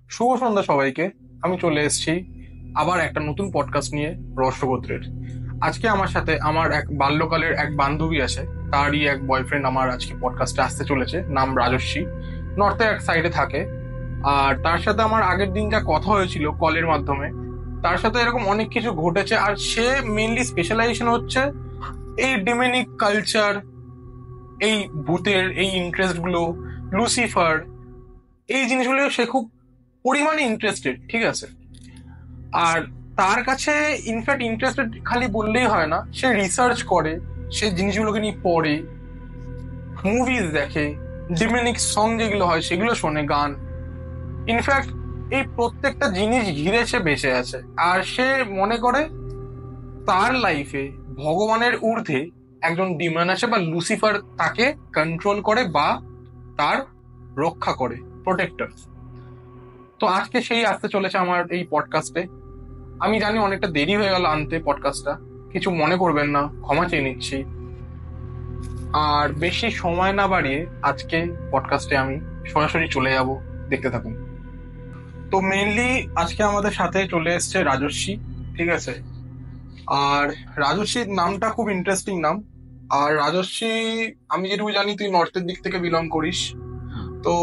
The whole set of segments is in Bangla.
শুভ সন্ধ্যা সবাইকে। আমি চলে এসেছি আবার একটা নতুন পডকাস্ট নিয়ে, রহস্যগোত্রের। আজকে আমার সাথে আমার এক বাল্যকালের এক বান্ধবী আছে, তারই এক বয়ফ্রেন্ড আমার আজকে পডকাস্টে আসতে চলেছে, নাম রাজস্বী। নর্থের এক সাইডে থাকে। আর তার সাথে আমার আগের দিন যা কথা হয়েছিল কলের মাধ্যমে, তার সাথে এরকম অনেক কিছু ঘটেছে। আর সে মেইনলি স্পেশালাইজেশন হচ্ছে এই ডিমেনিক কালচার, এই ভূতের এই ইন্টারেস্ট গুলো, লুসিফার, এই জিনিসগুলো সে খুব পরিমাণে ইন্টারেস্টেড, ঠিক আছে। আর তার কাছে ইনফ্যাক্ট ইন্টারেস্টেড খালি বললেই হয় না, সে রিসার্চ করে, সে জিনিসগুলোকে নিয়ে পড়ে, মুভিজ দেখে, ডিমেনিক সং যেগুলো হয় সেগুলো শোনে, গান। ইনফ্যাক্ট এই প্রত্যেকটা জিনিস ঘিরে সে বেঁচে আছে। আর সে মনে করে তার লাইফে ভগবানের ঊর্ধ্বে একজন ডিমন আছে, বা লুসিফার তাকে কন্ট্রোল করে বা তার রক্ষা করে, প্রোটেক্টর। তো আজকে সেই আসতে চলেছে আমার এই পডকাস্টে। আমি জানি অনেকটা দেরি হয়ে গেল আনতে পডকাস্টটা, কিছু মনে করবেন না, ক্ষমা চেয়ে নিচ্ছি। আর বেশি সময় না বাড়িয়ে আজকে পডকাস্টে আমি সরাসরি চলে যাব, দেখতে থাকুন। তো মেইনলি আজকে আমাদের সাথে চলে এসেছে রাজস্বী, ঠিক আছে। আর রাজস্বীর নামটা খুব ইন্টারেস্টিং নাম। আর রাজস্বী, আমি যেটুকু জানি তুই নর্থের দিক থেকে বিলং করিস। তো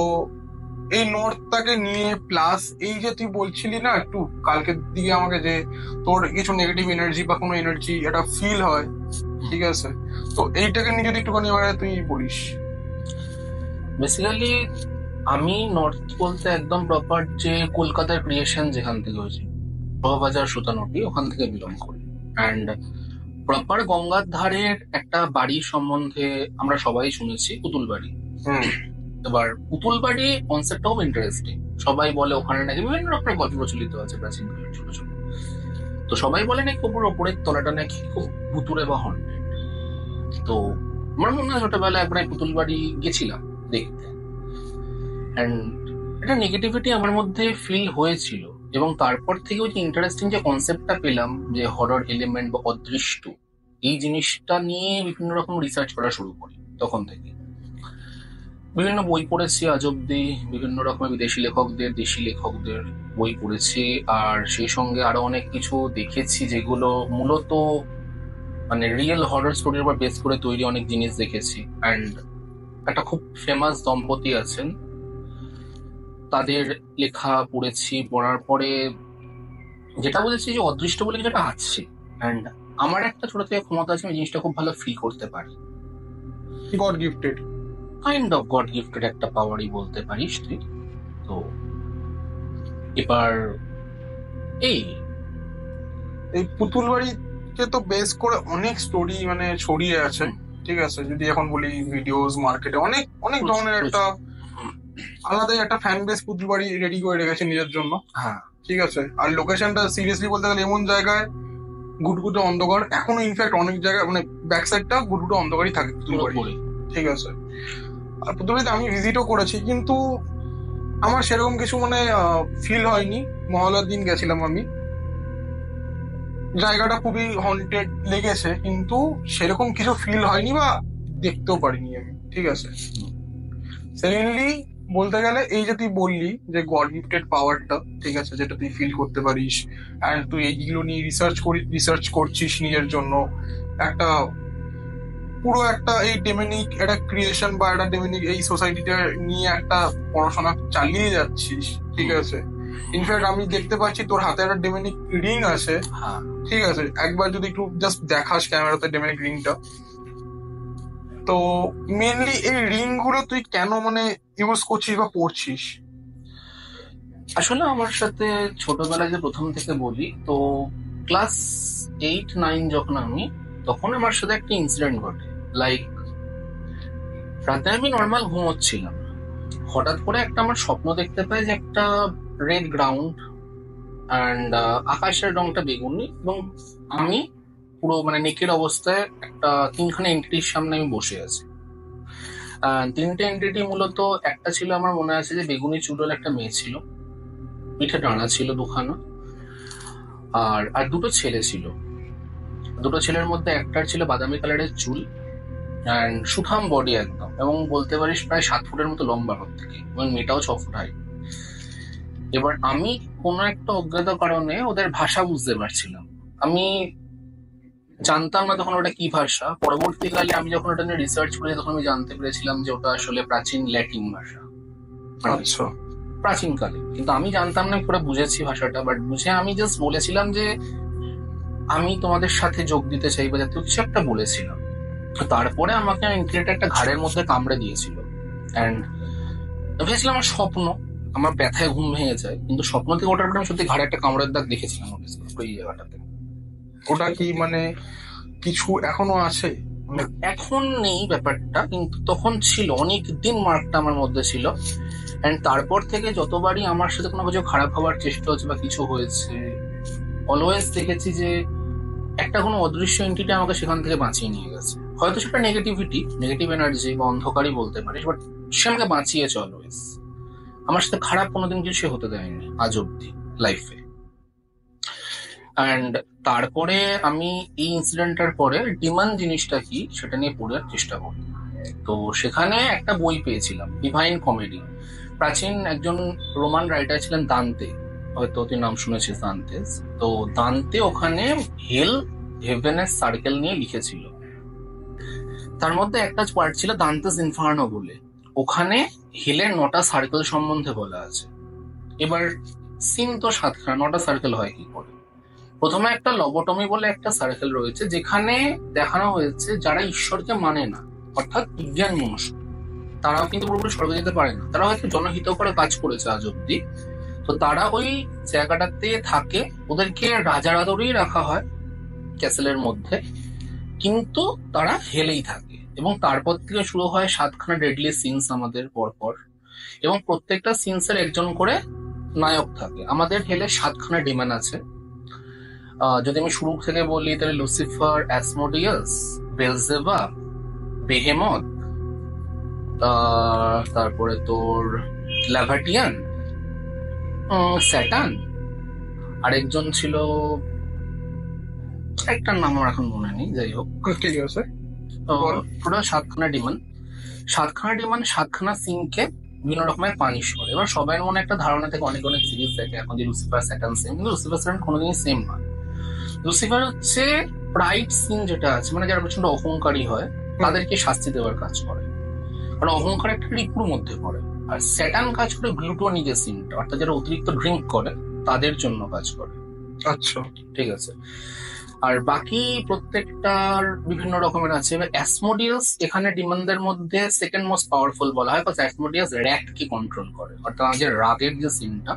এই নর্থটাকে নিয়ে, প্লাস এই যে তুই বলছিলি না একটু কালকের দিকে আমাকে, যে তোর কিছু নেগেটিভ এনার্জি বা কোনো এনার্জি এটা ফিল হয়, ঠিক আছে। তো এইটাকে নিয়ে যদি একটুখানি আমাকে তুই বলিস। বেসিক্যালি আমি নর্থ বলতে একদম প্রপার যে কলকাতার ক্রিয়েশন যেখান থেকে হয়েছে, শোভাবাজার সুতানুটি, ওখান থেকে বিলং করি। অ্যান্ড প্রপার গঙ্গার ধারের একটা বাড়ির সম্বন্ধে আমরা সবাই শুনেছি, পুতুল বাড়ি। এবার পুতুল বাড়ি কনসেপ্টটা খুব ইন্টারেস্টিং। সবাই বলে ওখানে নাকি বিভিন্ন রকমের গল্প প্রচলিত আছে প্রাচীন কালের, ছোট ছোট। তো সবাই বলে নাকি ওপর ওপরের তলাটা নাকি খুব ভুতুড়ে বা হন্টেড। তো আমার মনে হয় ছোটবেলায় একবার পুতুল বাড়ি গেছিলাম দেখতে, অ্যান্ড একটা নেগেটিভিটি আমার মধ্যে ফিল হয়েছিল। এবং তারপর থেকে ওই যে ইন্টারেস্টিং যে কনসেপ্টটা পেলাম, যে হরর এলিমেন্ট বা অদৃশ্য, এই জিনিসটা নিয়ে বিভিন্ন রকম রিসার্চ করা শুরু করি। তখন থেকে বিভিন্ন বই পড়েছি আজ অব্দি, বিভিন্ন রকমের বিদেশি লেখকদের, দেশি লেখকদের বই পড়েছি। আর সেই সঙ্গে আরো অনেক কিছু দেখেছি, যেগুলো মূলত মানে রিয়েল হরর স্টোরির উপর বেস করে তৈরি অনেক জিনিস দেখেছি। অ্যান্ড একটা খুব ফেমাস দম্পতি আছেন, তাদের লেখা পড়েছি। পড়ার পরে যেটা বলেছি যে অদৃষ্ট বলে যেটা আছে, অ্যান্ড আমার একটা ছোট থেকে ক্ষমতা আছে, আমি জিনিসটা খুব ভালো ফিল করতে পারি। God gifted. Kind of god gifted একটা পাওয়ারই বলতে পারিস তুই। তো এবার এই এই পুতুল বাড়িকে তো বেস করে অনেক স্টোরি মানে ছড়িয়ে আছে, ঠিক আছে। যদি এখন বলি ভিডিওস, মার্কেটে অনেক অনেক ধরনের একটা আলাদাই একটা ফ্যান বেস পুতুল বাড়ি রেডি করে রেখেছে নিজের জন্য। হ্যাঁ, ঠিক আছে। আর লোকেশনটা সিরিয়াসলি বলতে গেলে এমন জায়গায়, গুটগুটে অন্ধকার, এখনো ইনফ্যাক্ট অনেক জায়গায় মানে ব্যাক সাইডটা গুটগুটে অন্ধকারই থাকে পুতুল বাড়ি, পুরোপুরি। ঠিক আছে। আর পুতুল বাড়িতে আমি ভিজিটও করেছি, কিন্তু আমার সেরকম কিছু মানে ফিল হয়নি। মহলার দিন গেছিলাম আমি, জায়গাটা খুবই হন্টেড লেগেছে, কিন্তু সেরকম কিছু ফিল হয়নি বা দেখতেও পারিনি আমি, ঠিক আছে। সেকেন্ডলি বলতে গেলে, এই যে তুই বললি যে গড গিফটেড পাওয়ারটা, ঠিক আছে, যেটা তুই ফিল করতে পারিস, অ্যান্ড তুই এইগুলো নিয়ে রিসার্চ করছিস নিজের জন্য, একটা পুরো একটা এই ডেমনিক একটা ক্রিয়েশন বা একটা ডেমনিক এই সোসাইটিটা নিয়ে একটা পড়াশোনা চালিয়ে যাচ্ছিস, ঠিক আছে। ইনফ্যাক্ট আমি দেখতে পাচ্ছি তোর হাতে একটা ডেমনিক রিং আছে, হ্যাঁ, ঠিক আছে। একবার যদি একটু জাস্ট দেখাস ক্যামেরাতে ডেমনিক রিংটা। তো মেনলি এই রিং গুলো তুই কেন মানে ইউজ করছিস বা পড়ছিস? আসলে আমার সাথে ছোটবেলায় যে প্রথম থেকে বলি, তো ক্লাস 8-9 যখন আমি, তখন আমার সাথে একটা ইনসিডেন্ট ঘটে। লাইক রাতে আমি নর্মাল ঘুমোচ্ছিলাম, হঠাৎ করে একটা আমার স্বপ্ন দেখতে পাই যে একটা রেড গ্রাউন্ড, অ্যান্ড আকাশের রংটা বেগুনি, এবং আমি পুরো মানে নেকের অবস্থায় একটা তিনখানা এন্টিটির সামনে আমি বসে আছি। তিনটে এন্টিটি মূলত, একটা ছিল আমার মনে আছে যে বেগুনি চুলের একটা মেয়ে ছিল, পিঠে ডানা ছিল দুখানা, আর আর দুটো ছেলে ছিল। দুটো ছেলের মধ্যে একটার ছিল বাদামি কালারের চুল অ্যান্ড সুঠাম বডি একদম, এবং বলতে পারিস প্রায় 7 ফুটের মতো লম্বা, থেকে এবং মেয়েটাও 6 ফুট হাইট। এবার আমি কোনো একটা অজ্ঞাত কারণে ওদের ভাষা বুঝতে পারছিলাম। আমি জানতাম না তখন ওটা কি ভাষা। পরবর্তীকালে আমি যখন ওটা নিয়ে রিসার্চ করি তখন আমি জানতে পেরেছিলাম যে ওটা আসলে প্রাচীন ল্যাটিন ভাষা, আচ্ছা। প্রাচীনকালে। কিন্তু আমি জানতাম না, পুরো বুঝেছি ভাষাটা, বাট বুঝে আমি জাস্ট বলেছিলাম যে আমি তোমাদের সাথে যোগ দিতে চাই বা জাতীয় কিছু একটা বলেছিলাম। তারপরে আমাকে ইনক্রিয়েট একটা ঘাড়ের মধ্যে কামড়ে দিয়েছিল। অ্যান্ড ভেবেছিলাম আমার স্বপ্ন, আমার ব্যথায় ঘুম ভেঙে যায়, কিন্তু স্বপ্ন থেকে ওঠার পরে আমি সত্যি ঘাড়ে একটা কামড়ের দাগ দেখেছিলাম ওই জায়গাটাতে। ওটা কি মানে কিছু এখনো আছে? মানে এখন নেই ব্যাপারটা, কিন্তু তখন ছিল, অনেক দিন মার্কটা আমার মধ্যে ছিল। এন্ড তারপর থেকে যতবারই আমার সাথে কোনো কিছু খারাপ হওয়ার চেষ্টা হচ্ছে বা কিছু হয়েছে, অলওয়েজ দেখেছি যে একটা কোনো অদৃশ্য এন্টিটি আমাকে সেখান থেকে বাঁচিয়ে নিয়ে গেছে। হয়তো সেটা নেগেটিভিটি, নেগেটিভ এনার্জি বা অন্ধকারই বলতে পারিস, বাট সে আমাকে বাঁচিয়েছে অলওয়েজ। আমার সাথে খারাপ কোনোদিন কিছু সে হতে দেয়নি আজ অব্দি লাইফে। অ্যান্ড তারপরে আমি এই ইনসিডেন্টটার পরে ডিমান জিনিসটা কি সেটা নিয়ে পড়ার চেষ্টা করি। তো সেখানে একটা বই পেয়েছিলাম, ডিভাইন কমেডি। প্রাচীন একজন রোমান রাইটার ছিলেন দান্তে, হয়তো তুই নাম শুনেছিস দান্তেস। তো দান্তে ওখানে হেল হেভেনের সার্কেল নিয়ে লিখেছিল। তার মধ্যে একটা পার্ট ছিল দান্তেস ইনফার্নো বলে, ওখানে হেলের 9টা সার্কেল সম্বন্ধে বলা আছে। এবার সিন তো 7খানা, 9টা সার্কেল হয় কি করে? প্রথমে একটা লবোটমি বলে একটা সার্কেল রয়েছে, যেখানে দেখানো হয়েছে যারা ঈশ্বরকে মানে না, অর্থাৎ বিজ্ঞান মনস্ক, তারাও কিন্তু পুরোপুরি স্বর্গে যেতে পারে না। তারা হয়তো জনহিত করে কাজ করেছে আজ অব্দি, তো তারা ওই জায়গাটাতে থাকে, ওদেরকে রাজার আদরেই রাখা হয় ক্যাসেলের মধ্যে, কিন্তু তারা হেলেই থাকে। এবং তারপর থেকে শুরু হয় 7খানা ডেডলি সিনস আমাদের পরপর, এবং প্রত্যেকটা সিনসের একজন করে নায়ক থাকে। আমাদের হেলে 7খানা ডিমান আছে। যদি আমি শুরু থেকে বলি তাহলে লুসিফার, অ্যাসমোডিয়াস, বেলজেবা, বেহেমথ, তারপরে তোর ল্যাভাটিয়ান, স্যাটান, আরেকজন ছিল, একটা নাম আমার এখন মনে নেই, যাই হোক। ঠিক আছে। টোটাল 7খানা ডিমান। 7খানা ডিমান 7খানা সিনকে বিভিন্ন রকমের পানিশ করে। এবার সবাই মনে একটা ধারণা থেকে অনেক অনেক সিরিজ দেখে এখন যে লুসিফার স্যাটান সেম, কিন্তু লুসিফার স্যাটান কোনোদিনই সেম নয়। লুসিফার হচ্ছে প্রাইড সিন যেটা আছে, মানে যারা প্রচন্ড অহংকারী হয় তাদেরকে শাস্তি দেওয়ার কাজ করে, কারণ অহংকার একটা রিপুর মধ্যে পড়ে। আর স্যাটান কাজ করে গ্লুটোনি যে সিনটা, অর্থাৎ যারা অতিরিক্ত ড্রিঙ্ক করে তাদের জন্য কাজ করে। আচ্ছা, ঠিক আছে। আর বাকি প্রত্যেকটার বিভিন্ন রকমের আছে। এবার অ্যাসমোডিয়াস এখানে ডিমান্ডের মধ্যে সেকেন্ড মোস্ট পাওয়ারফুল বলা হয়, কারণ অ্যাসমোডিয়াস র্যাট কি কন্ট্রোল করে, অর্থাৎ আমাদের রাগের যে সিনটা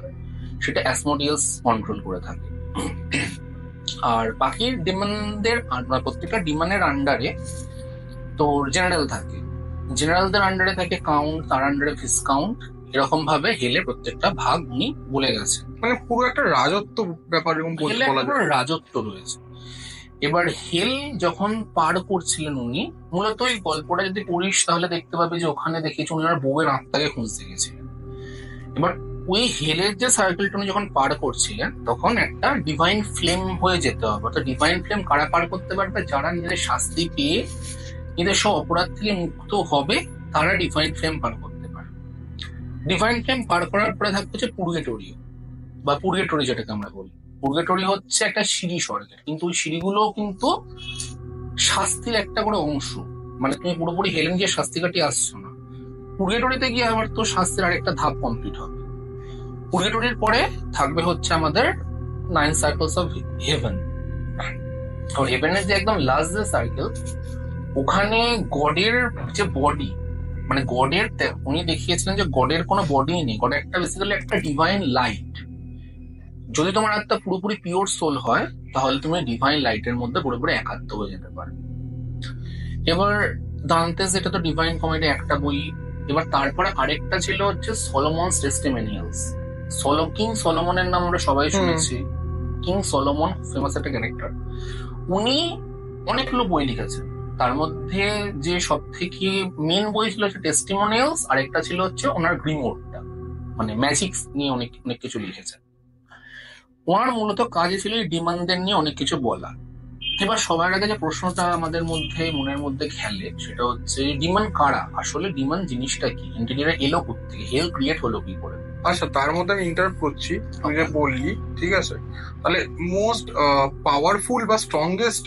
সেটা অ্যাসমোডিয়াস কন্ট্রোল করে থাকে। আর বাকি ডিমান্ডের, প্রত্যেকটা ডিমান্ডের আন্ডারে তোর জেনারেল থাকে, জেনারেলদের আন্ডারে থাকে কাউন্ট, তার আন্ডারে ভিসকাউন্ট, এরকম ভাবে হেলে প্রত্যেকটা ভাগ উনি বলে গেছে। মানে পুরো একটা রাজত্ব ব্যাপার এরকম হেলে বলা পুরো যায়। রাজত্ব রয়েছে। এবার হেল যখন পার করছিলেন উনি, মূলত ওই গল্পটা যদি পড়িস তাহলে দেখতে পাবি যে ওখানে দেখেছি উনি ওনার বউয়ের আত্মাকে খুঁজতে গেছিলেন। এবার ওই হেলের যে সার্কেলটা উনি যখন পার করছিলেন তখন একটা ডিভাইন ফ্লেম হয়ে যেতে হবে। অর্থাৎ ডিভাইন ফ্লেম কারা পার করতে পারবে? যারা নিজেদের শাস্তি পেয়ে নিজের সব অপরাধ থেকে মুক্ত হবে, তারা ডিভাইন ফ্লেম পার করতে পারে। ডিভাইন ফ্লেম পার করার পরে থাকতে হচ্ছে পুরগেটরি, বা পুরগেটরি যেটাকে আমরা বলি। পুরগেটরি হচ্ছে একটা সিঁড়ি স্বর্গের, কিন্তু ওই সিঁড়িগুলো কিন্তু শাস্তির একটা করে অংশ। মানে তুমি পুরোপুরি হেলেন গিয়ে শাস্তি কাটিয়ে আসছো না, পুরগেটরিতে গিয়ে আবার তো শাস্তির আরেকটা ধাপ কমপ্লিট হবে। পুরগেটরির পরে থাকবে হচ্ছে আমাদের 9 সার্কেলস অফ হেভেন। আর হেভেনের যে একদম লাস্ট যে সার্কেল, ওখানে গডের যে বডি, মানে গডের, উনি দেখিয়েছিলেন যে গডের কোনো বডি নেই, গড একটা বেসিক্যালি একটা ডিভাইন লাইট। যদি তোমার আত্মা পুরোপুরি পিওর সোল হয় তাহলে তুমি ডিভাইন লাইটের মধ্যে পুরোপুরি একাত্ম হয়ে যেতে পারো। এবার দান্তেস, এটা তো ডিভাইন কমেডি একটা বই। এবার তারপরে আরেকটা ছিল হচ্ছে সলোমনস টেস্টিমোনিয়ালস। কিং সলোমনের নাম আমরা সবাই শুনেছি। কিং সলোমন ফেমাস একটা ক্যারেক্টার। উনি অনেকগুলো বই লিখেছেন, তার মধ্যে যে সব থেকে মেন বই ছিল হচ্ছে টেস্টিমোনিয়ালস, আর একটা ছিল হচ্ছে ওনার গ্রিমোরটা, মানে ম্যাজিক নিয়ে অনেক অনেক কিছু লিখেছেন। ওনার মূলত কাজই ছিল ডিমান্ডদের নিয়ে অনেক কিছু বলা। এবার সবার আগে যে প্রশ্নটা আমাদের মধ্যে মনের মধ্যে খেলে সেটা হচ্ছে ডিমান্ড কারা, আসলে ডিমান্ড জিনিসটা কি, ইন্টেরিয়ারে এলো কোথেকে, হেল ক্রিয়েট হলো কি করে। আচ্ছা, তার মধ্যে আমি ইন্টারাপ্ট করছি, তুই যে বললি, ঠিক আছে, তাহলে মোস্ট পাওয়ারফুল বা স্ট্রংগেস্ট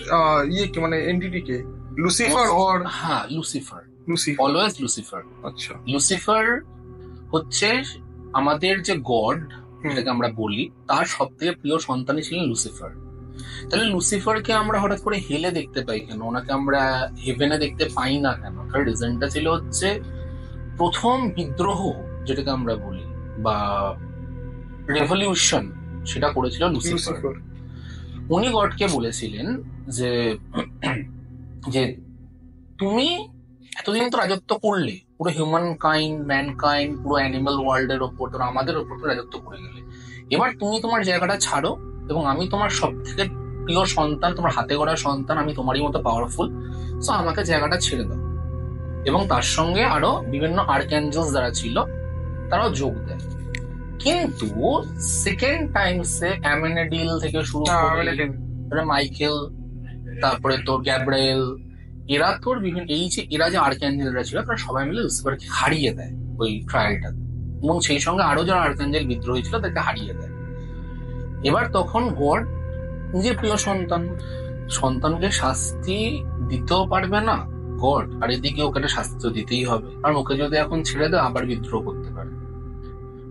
মানে এন্টিটি কে, লুসিফার অর? হ্যাঁ, লুসিফার, লুসিফার, অলওয়েজ লুসিফার। আচ্ছা। লুসিফার হচ্ছে আমাদের যে গড, যেটাকে আমরা বলি, তার সব থেকে প্রিয় সন্তানই ছিলেন লুসিফার। তাহলে লুসিফারকে আমরা হঠাৎ করে হেলে দেখতে পাই কেন, ওনাকে আমরা হেভেনে দেখতে পাই না কেন? তার রিজনটা ছিল হচ্ছে প্রথম বিদ্রোহ, যেটাকে আমরা বলি, বা রেভলিউশন, সেটা করেছিল লুসিফার। উনি গডকে বলেছিলেন যে যে তুমি এতদিন তো রাজত্ব করলে পুরো হিউম্যান কাইন্ড, ম্যানকাইন্ড, পুরো অ্যানিমাল ওয়ার্ল্ড এর ওপর, তো আমাদের ওপর তো রাজত্ব করে গেলে, এবার তুমি তোমার জায়গাটা ছাড়ো এবং আমি তোমার সব থেকে প্রিয় সন্তান, তোমার হাতে গড়া সন্তান, আমি তোমারই মতো পাওয়ারফুল, সো আমাকে জায়গাটা ছেড়ে দাও। এবং তার সঙ্গে আরো বিভিন্ন আর্কঅ্যাঞ্জেলস যারা ছিল তারাও যোগ দেয়। কিন্তু সেকেন্ড টাইমসে অ্যামেনেডিল থেকে শুরু করে মাইকেল, তারপরে তোর গ্যাব্রিয়েল, এরা তোর বিভিন্ন এরা যে আর্কঅ্যাঞ্জেলরা ছিল তারা সবাই মিলে লুসিফারকে হারিয়ে দেয় ওই ট্রায়ালটা, এবং সেই সঙ্গে আরো যারা আর্কঅ্যাঞ্জেল বিদ্রোহী ছিল তাদেরকে হারিয়ে দেয়। এবার তখন গড নিজের প্রিয় সন্তানকে শাস্তি দিতেও পারবে না গড, আর এদিকে ওকে শাস্তি তো দিতেই হবে, আর ওকে যদি এখন ছেড়ে দেয় আবার বিদ্রোহ করতে পারে।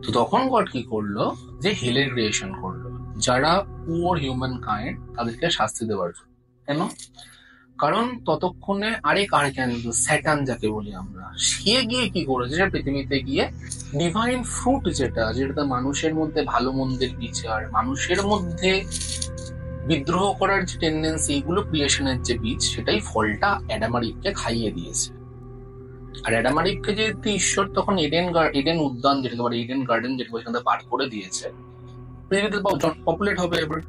তো তখন গড কি করলো, যে হেলের ক্রিয়েশন করলো, যারা পুওর হিউম্যান কাইন্ড তাদেরকে শাস্তি দেওয়ার জন্য। কেন? কারণ ততক্ষণে আরেক আর্কঅ্যাঞ্জেল স্যাটান, যাকে বলি আমরা, সে গিয়ে কি করেছে, পৃথিবীতে গিয়ে ডিভাইন ফ্রুট, যেটা মানুষের মধ্যে ভালো মন্দের বিচার, মানুষের মধ্যে বিদ্রোহ করার যে টেন্ডেন্সি, এগুলো ক্রিয়েশনের যে বীজ, সেটাই ফলটা অ্যাডাম আর ইভকে খাইয়ে দিয়েছে। আর অ্যাডাম আর ইভকে যেহেতু ঈশ্বর তখন এডেন উদ্যান, যেটাকে বলে ইডেন গার্ডেন, যেটা সেখানে পার করে দিয়েছে, পৃথিবীতে পপুলেট হবে এবার।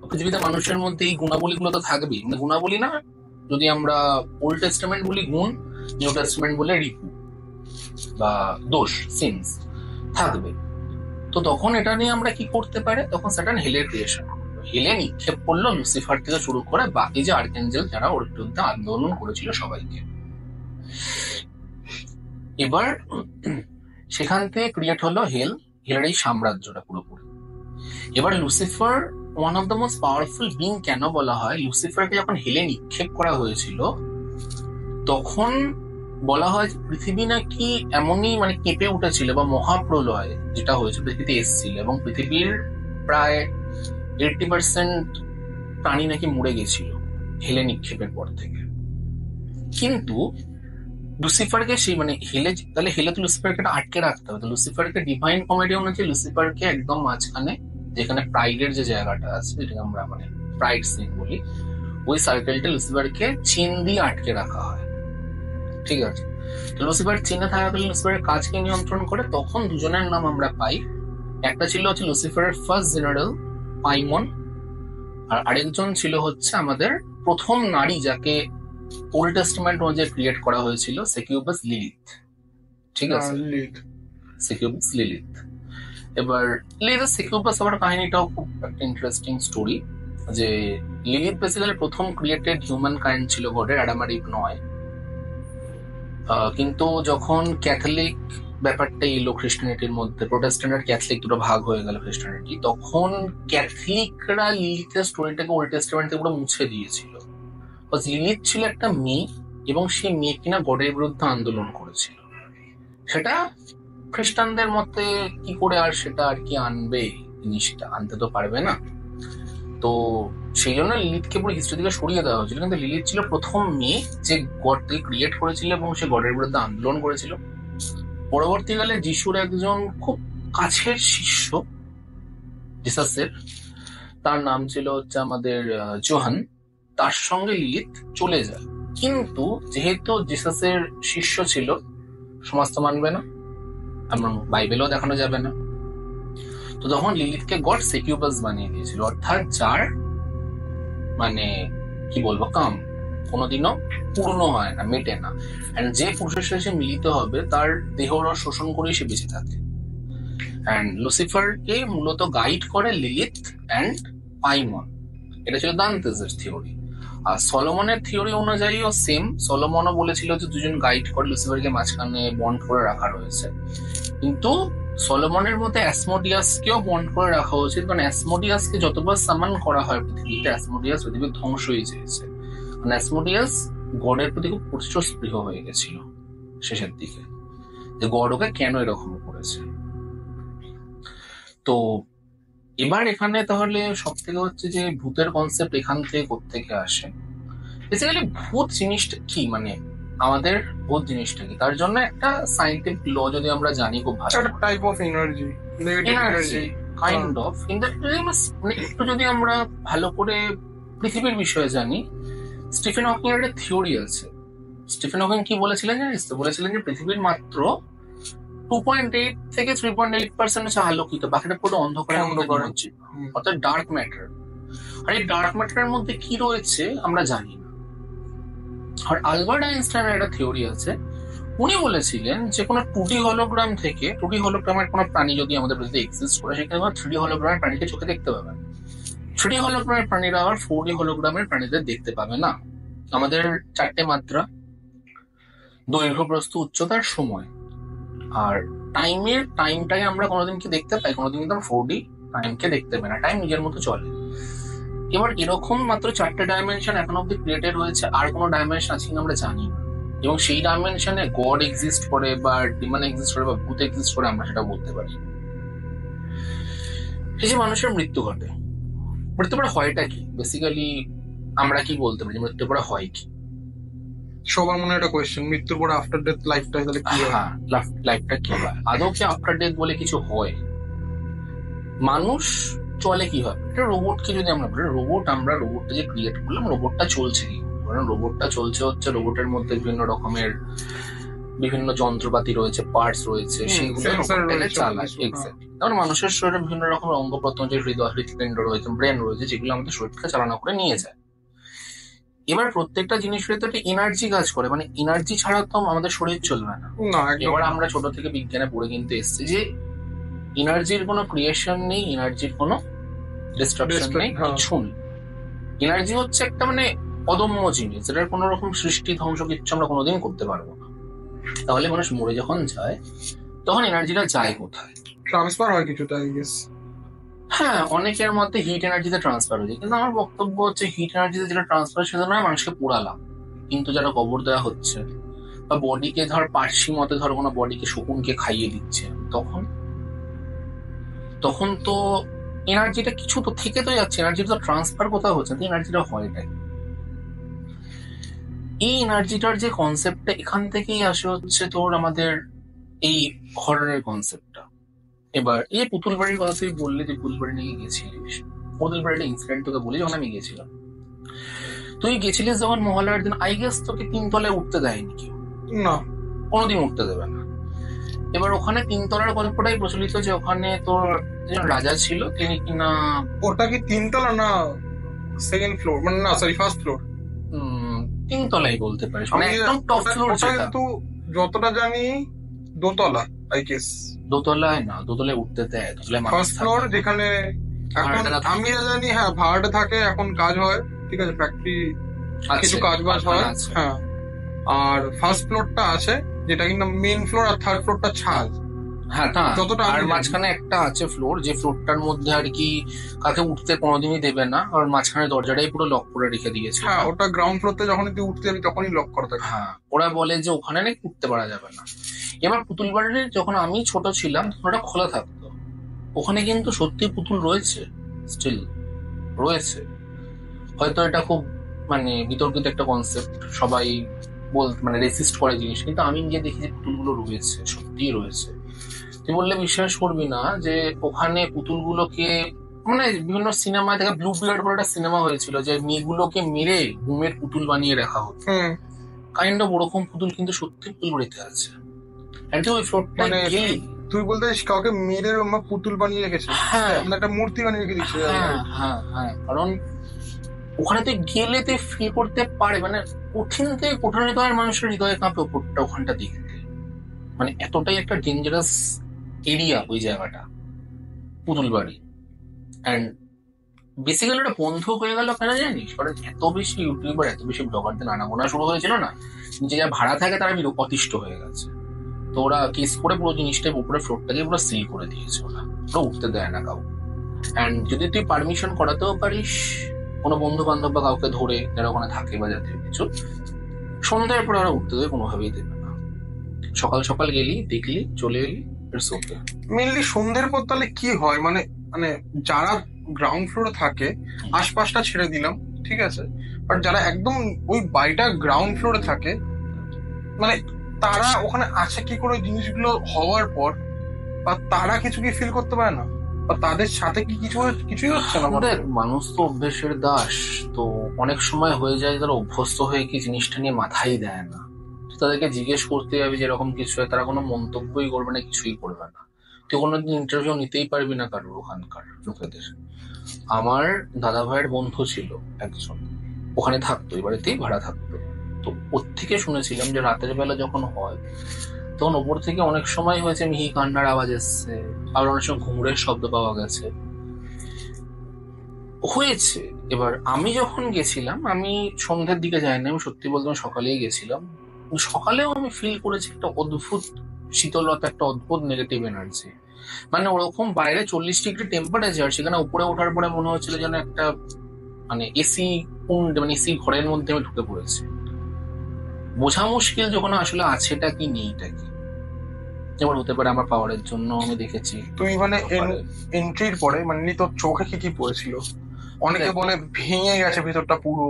পৃথিবীতে মানুষের মধ্যে এই গুণাবলীগুলো তো থাকবেই, মানে গুণাবলী না, যদি আমরা ওল্ড টেস্টামেন্ট বলি গুণ, নিউ টেস্টামেন্ট বলে রিপু বা দোষ, সিনস থাকবে। তো তখন এটা নিয়ে আমরা কি করতে পারে, তখন স্যাটার্ন হেলের ক্রিয়েশন করলো, হেলে নিক্ষেপ করলো লুসিফার থেকে শুরু করে বাকি যে আর্কঅ্যাঞ্জেল যারা ওর বিরুদ্ধে আন্দোলন করেছিল সবাইকে। এবার সেখান থেকে ক্রিয়েট হলো হেলের এই সাম্রাজ্যটা পুরোপুরি। এবার Lucifer one of the most powerful being কেন বলা হয়, লুসিফারকে যখন হেলে নিক্ষেপ করা হয়েছিল তখন বলা হয় যে পৃথিবী নাকি এমনই মানে কেঁপে উঠেছিল, বা মহাপ্রলয় যেটা হয়েছে পৃথিবীতে এসেছিল, এবং পৃথিবীর প্রায় 80% প্রাণী নাকি মরে গেছিল হেলে নিক্ষেপের পর থেকে। কিন্তু লুসিফারকে সেই মানে তাহলে হেলে তো লুসিফারকে আটকে রাখতে হবে, তো লুসিফারকে ডিভাইন কমেডি অনুযায়ী লুসিফারকে একদম মাঝখানে, যেখানে প্রাইডের যে জায়গাটা আছে, যেটাকে আমরা মানে প্রাইড সিন বলি, ওই সার্কেলটা লুসিফারকে চিন দিয়ে আটকে রাখা হয়, ঠিক আছে? তো লুসিফার চিনে থাকাকালীন লুসিফারের কাজকে নিয়ন্ত্রণ করে। তখন দুজনের নাম আমরা পাই, একটা ছিল হচ্ছে লুসিফারের ফার্স্ট জেনারেল পাইমন, আর আরেকজন ছিল হচ্ছে আমাদের প্রথম নারী, যাকে ওল্ড টেস্টামেন্ট অনুযায়ী ক্রিয়েট করা হয়েছিল, সেকিউবাস লিলিথ, ঠিক আছে? সেকিউবাস লিলিথ। এবার লিলিথ সেকিউবাস আবার কাহিনীটাও খুব একটা ইন্টারেস্টিং স্টোরি, যে লিলিথ বেসিক্যালি প্রথম ক্রিয়েটেড হিউম্যান কাইন্ড ছিল গডের, অ্যাডাম আর ইভ নয়। কিন্তু যখন ক্যাথলিক ব্যাপারটা এলো খ্রিস্টানিটির মধ্যে, প্রোটেস্ট্যান্ট আর ক্যাথলিক দুটো ভাগ হয়ে গেল খ্রিস্টানিটি, তখন ক্যাথলিকরা লিলিথের স্টোরিটাকে ওল্ড টেস্টামেন্ট থেকে পুরো মুছে দিয়েছিল। লিলিথ ছিল একটা মেয়ে, এবং সেই মেয়ে কিনা গডের বিরুদ্ধে আন্দোলন করেছিল। সেটা খ্রিস্টানদের মতে কি করে আর সেটা আর কি আনবে, জিনিসটা আনতে তো পারবে না, তো সেই জন্য লিলিথকে পুরো হিস্ট্রি থেকে সরিয়ে দেওয়া হয়েছিল। কিন্তু লিলিথ ছিল প্রথম মেয়ে যে গডকে ক্রিয়েট করেছিল, এবং সে গডের বিরুদ্ধে আন্দোলন করেছিল। পরবর্তীকালে যিশুর একজন খুব কাছের শিষ্য জিসাসের, তার নাম ছিল হচ্ছে আমাদের জোহান, তার সঙ্গে লিলিথ চলে যায়। কিন্তু যেহেতু জিসাসের শিষ্য ছিল, সমাজ তো মানবে না, এবং বাইবেলও দেখানো যাবে না, তো তখন লিলিথকে গড সেকিউবাস বানিয়ে দিয়েছিল, অর্থাৎ যার মানে কি বলবো কাম কোনোদিনও পূর্ণ হয় না, মেটে না, এন্ড যে পুরুষের সাথে সে মিলিত হবে তার দেহরস শোষণ করেই সে বেঁচে থাকে। এন্ড লুসিফারকে মূলত গাইড করে লিলিথ এন্ড পাইমন, এটা ছিল দান্তেসের থিওরি। আর সলোমনের থিওরি অনুযায়ীও সেম, সলোমনও বলেছিল যে দুজন গাইড করে লুসিফারকে মাঝখানে বন্ড করে রাখা রয়েছে। কিন্তু সলোমনের মতে অ্যাসমোডিয়াসকেও বন্ড করে রাখা উচিত, কারণ অ্যাসমোডিয়াসকে যতবার সামান করা হয় পৃথিবীতে, অ্যাসমোডিয়াস পৃথিবীর ধ্বংস হয়ে চেয়েছে। কারণ অ্যাসমোডিয়াস গডের প্রতি খুব উচ্চ স্পৃহ হয়ে গেছিল শেষের দিকে, যে গড ওকে কেন এরকম করেছে। তো এবার এখানে তাহলে সব থেকে হচ্ছে যে ভূতের কনসেপ্ট এখান থেকে কোত্থেকে আসে। বেসিক্যালি ভূত জিনিসটা কি, মানে আমাদের ভূত জিনিসটা কি, তার জন্য একটা সাইন্টিফিক ল যদি আমরা জানি খুব ভালো, একটা type of energy, negative energy kind of. কিন্তু মানে একটু যদি আমরা ভালো করে পৃথিবীর বিষয়ে জানি, স্টিফেন হকিং এর একটা থিওরি আছে। স্টিফেন হকিং কি বলেছিলেন জানিস তো? বলেছিলেন যে পৃথিবীর মাত্র 2.8 থেকে 3.8% হচ্ছে আলোকিত, বাকিটা পুরো অন্ধকারের মধ্যে নিমজ্জিত, অর্থাৎ ডার্ক ম্যাটার। আর এই ডার্ক ম্যাটারের মধ্যে কি রয়েছে আমরা জানি না। আর আলবার্ট আইনস্টাইনের একটা থিওরি আছে, উনি বলেছিলেন যে কোনো 2D হলোগ্রাম থেকে, 2D হলোগ্রামের কোনো প্রাণী যদি আমাদের পৃথিবীতে এক্সিস্ট করে, সেখানে 3D হলোগ্রামের প্রাণীকে চোখে দেখতে পাবে। 3D হলোগ্রামের প্রাণীরা আবার 4D হলোগ্রামের প্রাণীদের দেখতে পাবে না। আমাদের 4টে মাত্রা, দৈর্ঘ্য, প্রস্থ, উচ্চতার, সময় আর টাইমটাকে আমরা কোনোদিন কি দেখতে পাই? কোনোদিন কিন্তু 4D টাইমকে দেখতে পাই না, টাইম নিজের মতো চলে। এবার এরকম মাত্র 4টে ডাইমেনশন এখন অব্দি ক্রিয়েটেড হয়েছে, আর কোনো ডাইমেনশন আছে কিনা আমরা জানি না। এবং সেই ডাইমেনশনে গড এক্সিস্ট করে বা ডিমন এক্সিস্ট করে বা ভূত এক্সিস্ট করে আমরা সেটা বলতে পারি। এই যে মানুষের মৃত্যু ঘটে, মৃত্যুর পরে হয়টা কি? বেসিক্যালি আমরা কি বলতে পারি মৃত্যুর পরে হয় কি? সবার মনে একটা কোয়েশ্চেন, মৃত্যুর পরে আফটার ডেথ লাইফটা তাহলে কি হয়? হ্যাঁ, লাইফটা কি হয়? আদৌ কি আফটার ডেথ বলে কিছু হয়? মানুষ চলে কিভাবে? এটা রোবটকে যদি আমরা বলি, রোবটটা যে ক্রিয়েট করলাম, রোবটটা চলছে কি? কারণ রোবটটা চলছে হচ্ছে রোবটের মধ্যে বিভিন্ন রকমের বিভিন্ন যন্ত্রপাতি রয়েছে, পার্টস রয়েছে, সেগুলো চালায়। এক্স্যাক্টলি। কারণ মানুষের শরীরে বিভিন্ন রকমের অঙ্গ প্রত্যঙ্গ, হৃদপিণ্ড রয়েছে, ব্রেন রয়েছে, যেগুলো আমাদের শরীরকে চালনা করে নিয়ে যায়। এবার প্রত্যেকটা জিনিসের তো একটা এনার্জি কাজ করে, মানে এনার্জি ছাড়া তো আমাদের শরীর চলবে না। এবার আমরা ছোট থেকে বিজ্ঞানে পড়ে কিন্তু এসেছি যে এনার্জির কোনো ক্রিয়েশন নেই, এনার্জির কোনো ডিস্ট্রাকশন নেই, কিছু নেই। এনার্জি হচ্ছে একটা মানে অদম্য জিনিস, যেটার কোনো রকম সৃষ্টি ধ্বংস কিচ্ছু আমরা কোনোদিন করতে পারবো না। তাহলে মানুষ মরে যখন যায়, তখন এনার্জিটা যায় কোথায়? ট্রান্সফার হয় কিছুটা, আই গেস। হ্যাঁ, অনেকের মধ্যে হিট এনার্জিতে ট্রান্সফার হয়েছে, কিন্তু আমার বক্তব্য হচ্ছে হিট এনার্জিতে যেটা ট্রান্সফার সেটা নয় মানুষকে পোড়ালাম, কিন্তু যারা কবর দেওয়া হচ্ছে বা বডিকে ধর পার্সি মতে ধর কোনো বডিকে শকুনকে খাইয়ে দিচ্ছে, তখন তো এনার্জিটা কিছু তো থেকে তো যাচ্ছে, এনার্জিটা তো ট্রান্সফার কোথাও হচ্ছে, এনার্জিটা হয় এটাই। এই এনার্জিটার যে কনসেপ্টটা এখান থেকেই আসে হচ্ছে তোর আমাদের এই হররের কনসেপ্টটা। এবার এই পুতুল বাড়ির কথা তুই বললি, তুই পুতুল বাড়ি নিয়ে গেছিলিস। পুতুল বাড়ির ইনসিডেন্ট তোকে বলি, যখন আমি গেছিলাম, তুই গেছিলিস যখন মহালয়ার দিন, আই গেস তোকে 3 তলায় উঠতে দেয়নি কেউ, না কোনোদিন উঠতে দেবে না। এবার ওখানে 3 তলার গল্পটাই প্রচলিত, যে ওখানে তোর একজন রাজা ছিল, তিনি কিনা, ওটা কি 3 তলা না সেকেন্ড ফ্লোর, মানে না সরি ফার্স্ট ফ্লোর? 3 তলাই বলতে পারিস, মানে একদম টপ ফ্লোর। কিন্তু যতটা জানি 2 তলা, আই গেস। 2তলায় না, 2তলায় উঠতে দেয়, 2তলায় ফার্স্ট ফ্লোর যেখানে এখন আমি জানি, হ্যাঁ ভাড়াটা থাকে, এখন কাজ হয়, ঠিক আছে, ফ্যাক্টরি কিছু কাজ বাজ হয়, হ্যাঁ। আর ফার্স্ট ফ্লোরটা আছে যেটা কিন্তু মেইন ফ্লোর, আর থার্ড ফ্লোরটা ছাদ। হ্যাঁ, যতটা। আর মাঝখানে একটা আছে ফ্লোর, যে ফ্লোরটার মধ্যে আর কি কাকে উঠতে কোনোদিনই দেবে না, আর মাঝখানে দরজাটাই পুরো লক করে রেখে দিয়েছে। হ্যাঁ, ওটা গ্রাউন্ড ফ্লোরতে যখন তুই উঠতে যাবি তখনই লক করা থাকে। হ্যাঁ, ওরা বলে যে ওখানে নাকি উঠতে পারা যাবে না। এবার পুতুল বাড়ির যখন আমি ছোট ছিলাম তখন ওটা খোলা থাকতো, ওখানে কিন্তু সত্যি পুতুল রয়েছে, স্টিল রয়েছে। হয়তো এটা খুব মানে বিতর্কিত একটা কনসেপ্ট, সবাই মানে রেসিস্ট করে জিনিস, কিন্তু আমি গিয়ে দেখি যে পুতুলগুলো রয়েছে, সত্যিই রয়েছে। তুই বললে বিশ্বাস করবি না যে ওখানে পুতুলগুলোকে, মানে বিভিন্ন সিনেমায় দেখা, ব্লু বিয়ার্ড বলে একটা সিনেমা হয়েছিল, যে মেয়েগুলোকে মেরে ঘুমের পুতুল বানিয়ে রাখা হতো, কাইন্ড অফ ওরকম পুতুল কিন্তু সত্যি পুতুল বাড়িতে আছে। তুই বলতে কাউকে মেরে পুতুল বানিয়ে রেখেছে? হ্যাঁ, একটা মূর্তি বানিয়ে রেখে দিচ্ছে। হ্যাঁ, কারণ ওখানে তুই গেলে তুই ফিল করতে পারে, মানে কঠিন থেকে কঠিনতম মানুষের হৃদয়ে কাঁপে ওপরটা, ওখানটা দেখতে, মানে এতটাই একটা ডেঞ্জারাস এরিয়া ওই জায়গাটা, পুতুল বাড়ি। অ্যান্ড বেসিক্যালি ওটা বন্ধ হয়ে গেল কেন জানিস? কারণ এত বেশি ইউটিউবার, এত বেশি ব্লগারদের আনাগোনা শুরু হয়েছিল না, যে যারা ভাড়া থাকে তারা অতিষ্ঠ হয়ে গেছে, তো ওরা কেস করে পুরো জিনিসটা উপরে ফ্লোরটাকে পুরো সিল করে দিয়েছে, ওরা পুরো উঠতে দেয় না কাউ। অ্যান্ড যদি তুই পারমিশন করাতেও পারিস কোনো বন্ধু বান্ধব বা কাউকে ধরে যারা ওখানে থাকে বা জাতীয় কিছু, সন্ধ্যার পরে ওরা উঠতে দেবে, কোনোভাবেই দেবে না। সকাল সকাল গেলি, দেখলি, চলে এলি, ইটস ওকে। মেনলি সন্ধ্যের পর তাহলে কি হয়, মানে মানে যারা গ্রাউন্ড ফ্লোরে থাকে, আশপাশটা ছেড়ে দিলাম, ঠিক আছে, বাট যারা একদম ওই বাড়িটা গ্রাউন্ড ফ্লোরে থাকে, মানে তারা ওখানে আছে কি করে জিনিসগুলো হওয়ার পর, বা তারা কিছু কি ফিল করতে পারে না, বা তাদের সাথে কি কিছুই হচ্ছে না? দেখ, মানুষ তো অভ্যেসের দাস, তো অনেক সময় হয়ে যায় তারা অভ্যস্ত হয়ে কি জিনিসটা নিয়ে মাথাই দেয় না। তুই তাদেরকে জিজ্ঞেস করতে যাবি যেরকম কিছু হয়, তারা কোনো মন্তব্যই করবে না, কিছুই করবে না। তুই কোনোদিন ইন্টারভিউ নিতেই পারবি না কারোর ওখানকার লোকেদের। আমার দাদা ভাইয়ের বন্ধু ছিল একজন, ওখানে থাকতো, এই বাড়িতেই ভাড়া থাকতো। তো ওর থেকে শুনেছিলাম যে রাতের বেলা যখন হয় তখন ওপর থেকে অনেক সময় হয়েছে মিহি কান্নার আওয়াজ এসছে, আবার অনেক সময় ঘুঙুরের শব্দ পাওয়া গেছে, হয়েছে। এবার আমি যখন গেছিলাম, আমি সন্ধ্যার দিকে যাইনি, আমি সত্যি বলতে আমি সকালেই গেছিলাম। সকালেও আমি ফিল করেছি একটা অদ্ভুত শীতলতা, একটা অদ্ভুত নেগেটিভ এনার্জি। মানে ওরকম বাইরে 40 ডিগ্রি টেম্পারেচার, সেখানে উপরে ওঠার পরে মনে হচ্ছিল যেন একটা মানে এসি কুন্ড, মানে এসি ঘরের মধ্যে আমি ঢুকে পড়েছি। বোঝা মুশকিল যখন আসলে আছেটা কি নেইটা কি। যেমন হতে পারে আমার পাওয়ারের জন্য, আমি দেখেছি। তুই মানে এন্ট্রির পরে মানে তোর চোখে কি কি পড়েছিল? অনেকে বলে ভেঙে গেছে ভিতরটা পুরো,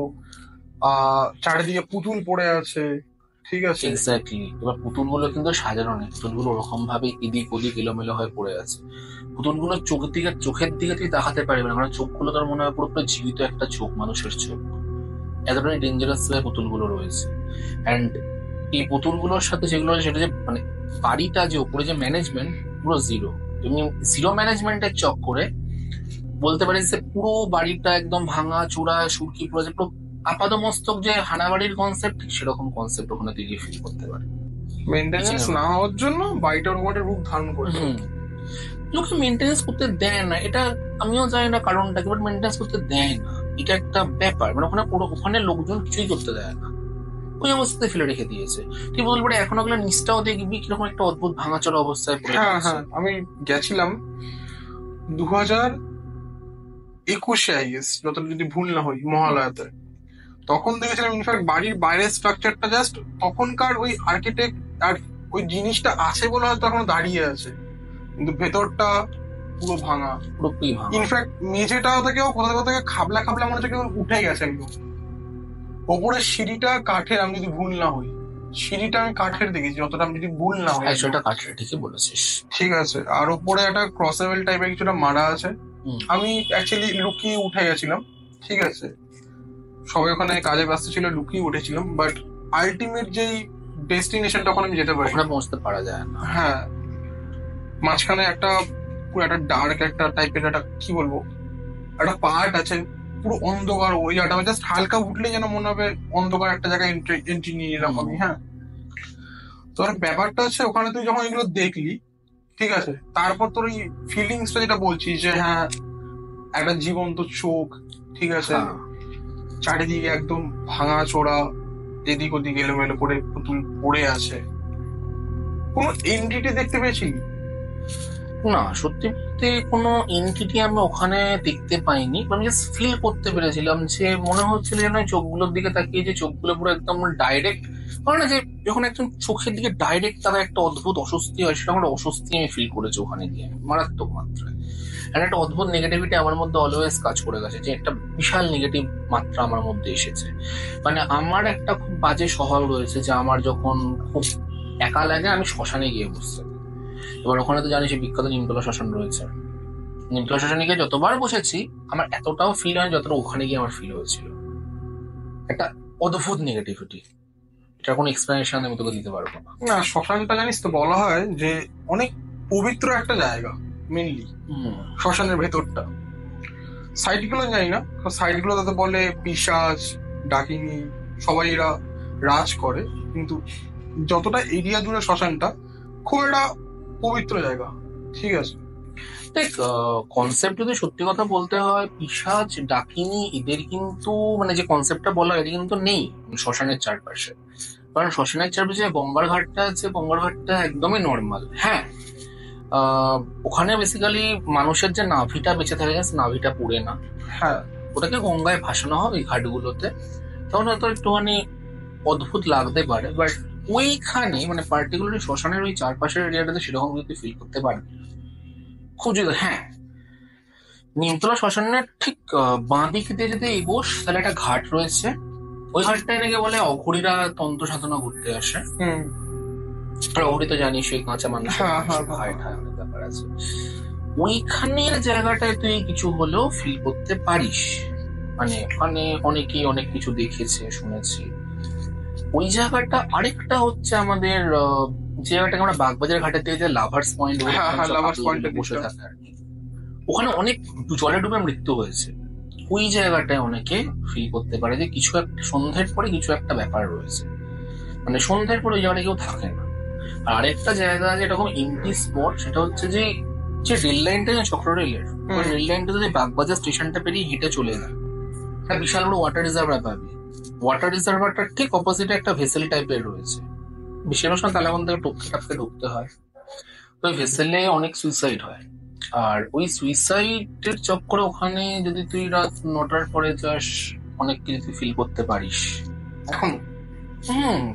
চারিদিকে পুতুল পড়ে আছে, ঠিক আছে। এক্স্যাক্টলি। এবার পুতুলগুলো কিন্তু সাজানো নেই, পুতুলগুলো ওরকম ভাবে এদিক ওদিক এলোমেলো হয়ে পড়ে আছে। পুতুলগুলো চোখের দিকে তুই তাকাতে পারবি না, কারণ চোখগুলো তোর মনে হয় পুরোপুরি জীবিত একটা চোখ, মানুষের চোখ। এতটাই ডেঞ্জারাস ভাবে পুতুলগুলো রয়েছে। অ্যান্ড এই পুতুলগুলোর সাথে যেগুলো সেটা যে মানে বাড়িটা যে উপরে যে ম্যানেজমেন্ট, পুরো জিরো। এমনি জিরো ম্যানেজমেন্টের চক্করে বলতে পারিস যে পুরো বাড়িটা একদম ভাঙা চূড়া সুরকি পুরো যে পুরো আপাদমস্তক যে হানাবাড়ির কনসেপ্ট, সেরকম কনসেপ্ট ওখানে তুই গিয়ে ফিল করতে পারে। মেনটেনেন্স না হওয়ার জন্য বাড়িটার উপরে রূপ ধারণ করেছে। লোকে মেনটেনেন্স করতে দেয় না, এটা আমিও জানি না কারণটা কি, বাট মেনটেনেন্স করতে দেয় না, এটা একটা ব্যাপার। মানে ওখানে লোকজন কিছুই করতে দেয় না, ওই অবস্থাতে ফেলে রেখে দিয়েছে। তুই বলতে পারে এখন ওগুলো নিচটাও দেখবি কিরকম একটা অদ্ভুত ভাঙাচোরা অবস্থায় পড়ে হ্যাঁ রয়েছে। হ্যাঁ, আমি গেছিলাম 2021-এ, আই গেস, যতটা যদি ভুল না হই, মহালয়াতে। তখন দেখেছিলাম ইনফ্যাক্ট বাড়ির বাইরের স্ট্রাকচারটা জাস্ট তখনকার ওই আর্কিটেক্ট আর ওই জিনিসটা আছে বলে হয়তো এখনো দাঁড়িয়ে আছে, কিন্তু ভেতরটা পুরো ভাঙা। পুরোপুরি ভাঙা। ইনফ্যাক্ট মেঝেটা থেকেও কোথাও কোথাও থেকে খাবলা খাবলা মনে হচ্ছে কেউ উঠে গেছে একদম। ওপরের সিঁড়িটা কাঠের, আমি যদি ভুল না হই, সিঁড়িটা আমি কাঠের দেখেছি যতটা, আমি যদি ভুল না হই। সেটা কাটলে ঠিকই বলেছিস। ঠিক আছে, আর ওপরে একটা ক্রসেবল টাইপের কিছুটা মারা আছে। আমি অ্যাকচুয়ালি লুকিয়ে উঠে গেছিলাম, ঠিক আছে, সবাই ওখানে কাজে ব্যস্ত ছিল, লুকিয়ে উঠেছিলাম, বাট আলটিমেট যেই ডেস্টিনেশন তখন আমি যেতে পারি, ওখানে পৌঁছতে পারা যায় না। হ্যাঁ, মাঝখানে একটা পুরো একটা ডার্ক একটা টাইপের একটা কি বলবো একটা পার্ট আছে, পুরো অন্ধকার। ওই জায়গাটা জাস্ট হালকা উঠলে যেন মনে হবে অন্ধকার একটা জায়গায় এন্ট্রি নিয়ে নিলাম আমি। হ্যাঁ, তো ব্যাপারটা আছে ওখানে তুই যখন এগুলো দেখলি, ঠিক আছে, তারপর তোর ওই ফিলিংসটা যেটা বলছিস যে হ্যাঁ একটা জীবন্ত চোখ, ঠিক আছে, চারিদিকে একদম ভাঙা চোরা, এদিক ওদিক এলোমেলো করে পুতুল পড়ে আছে, কোনো এন্টিটি দেখতে পেয়েছিলি? না, সত্যি বলতে কোনো এন্টিটি আমি ওখানে দেখতে পাইনি, আমি জাস্ট ফিল করতে পেরেছিলাম যে মনে হচ্ছিল যেন চোখগুলোর দিকে তাকিয়ে, যে চোখগুলো পুরো একদম ডাইরেক্ট, মানে না যে যখন একজন চোখের দিকে ডাইরেক্ট তারা একটা অদ্ভুত অস্বস্তি হয়, সেটা একটা অস্বস্তি আমি ফিল করেছি ওখানে গিয়ে মারাত্মক মাত্রায়। আর একটা অদ্ভুত নেগেটিভিটি আমার মধ্যে অলওয়েজ কাজ করে গেছে, যে একটা বিশাল নেগেটিভ মাত্রা আমার মধ্যে এসেছে। মানে আমার একটা খুব বাজে স্বভাব রয়েছে যে আমার যখন খুব একা লাগে আমি শ্মশানে গিয়ে বসতে। এবার ওখানে তো জানিস বিখ্যাত নিমতলা শ্মশান রয়েছে, নিমতলা শ্মশানে গিয়ে যতবার বসেছি আমার এতটাও ফিল হয় যতটা ওখানে গিয়ে আমার ফিল হয়েছিল। একটা অদ্ভুত নেগেটিভিটি, এটা কোনো এক্সপ্লেনেশন আমি তোকে দিতে পারবো না। না, শ্মশানটা জানিস তো বলা হয় যে অনেক পবিত্র একটা জায়গা, মেনলি শ্মশানের ভেতরটা। সাইড গুলো জানি না, সাইড গুলো তাতে বলে পিশাচ ডাকিনী সবাই এরা রাজ করে, কিন্তু যতটা এরিয়া জুড়ে শ্মশানটা খুব একটা পবিত্র জায়গা, ঠিক আছে। দেখ, কনসেপ্ট যদি সত্যি কথা বলতে হয়, পিশাচ ডাকিনী এদের কিন্তু মানে যে কনসেপ্টটা বলা হয় এটা কিন্তু নেই শ্মশানের চারপাশে। কারণ শ্মশানের চারপাশে গঙ্গার ঘাটটা আছে, গঙ্গার ঘাটটা একদমই নর্মাল। হ্যাঁ, ওখানে বেসিক্যালি মানুষের যে নাভিটা বেঁচে থাকে, নাভিটা পুড়ে না, হ্যাঁ ওটাকে গঙ্গায় ভাসানো হয় ওই ঘাটগুলোতে। তখন হয়তো একটুখানি অদ্ভুত লাগতে পারে, বাট ওইখানে মানে পার্টিকুলারলি শ্মশানের ওই চারপাশের এরিয়াটাতে সেরকম যদি ফিল করতে পারে খুব যদি। হ্যাঁ, নিমতলা শ্মশানের ঠিক বাঁ দিক দিয়ে যদি এগোস তাহলে একটা ঘাট রয়েছে, ওই ঘাটটায় নাকি বলে অঘরীরা তন্ত্র সাধনা করতে আসে। হুম আর অঘরী তো জানিস ওই কাঁচা মানুষ, হ্যাঁ হ্যাঁ খায় ঠায় অনেক ব্যাপার আছে। ওইখানের জায়গাটায় তুই কিছু হলেও ফিল করতে পারিস, মানে ওখানে অনেকেই অনেক কিছু দেখেছে শুনেছি। ওই জায়গাটা আরেকটা হচ্ছে আমাদের যে জায়গাটাকে আমরা বাগবাজার ঘাটের দিকে যে লাভার্স পয়েন্ট হ্যাঁ হ্যাঁ লাভার্স পয়েন্টে বসে থাকে আর কি, ওখানে অনেক জলে ডুবে মৃত্যু হয়েছে। ওই জায়গাটায় অনেকে ফিল করতে পারে যে কিছু একটা সন্ধ্যের পরে কিছু একটা ব্যাপার রয়েছে, মানে সন্ধ্যের পরে ওই জায়গাটা কেউ থাকে না। আর আরেকটা জায়গা আছে এরকম এমটি স্পট, সেটা হচ্ছে যে যে রেল লাইনটা যে চক্র রেলের, ওই রেল লাইনটা যদি বাগবাজার স্টেশনটা পেরিয়ে হেঁটে চলে যায়, একটা বিশাল বড় ওয়াটার রিজার্ভার পাবি। ওয়াটার রিজার্ভারটার ঠিক অপোজিটে একটা ভেসেল টাইপের রয়েছে, বিশেষ সময় তালেবান থেকে টপকে টাপকে ঢুকতে হয়। তো ওই ভেসেলে অনেক সুইসাইড হয়, আর ওই সুইসাইডের চক্করে ওখানে যদি তুই রাত 9টার পরে যাস অনেক কিছু তুই ফিল করতে পারিস। এখন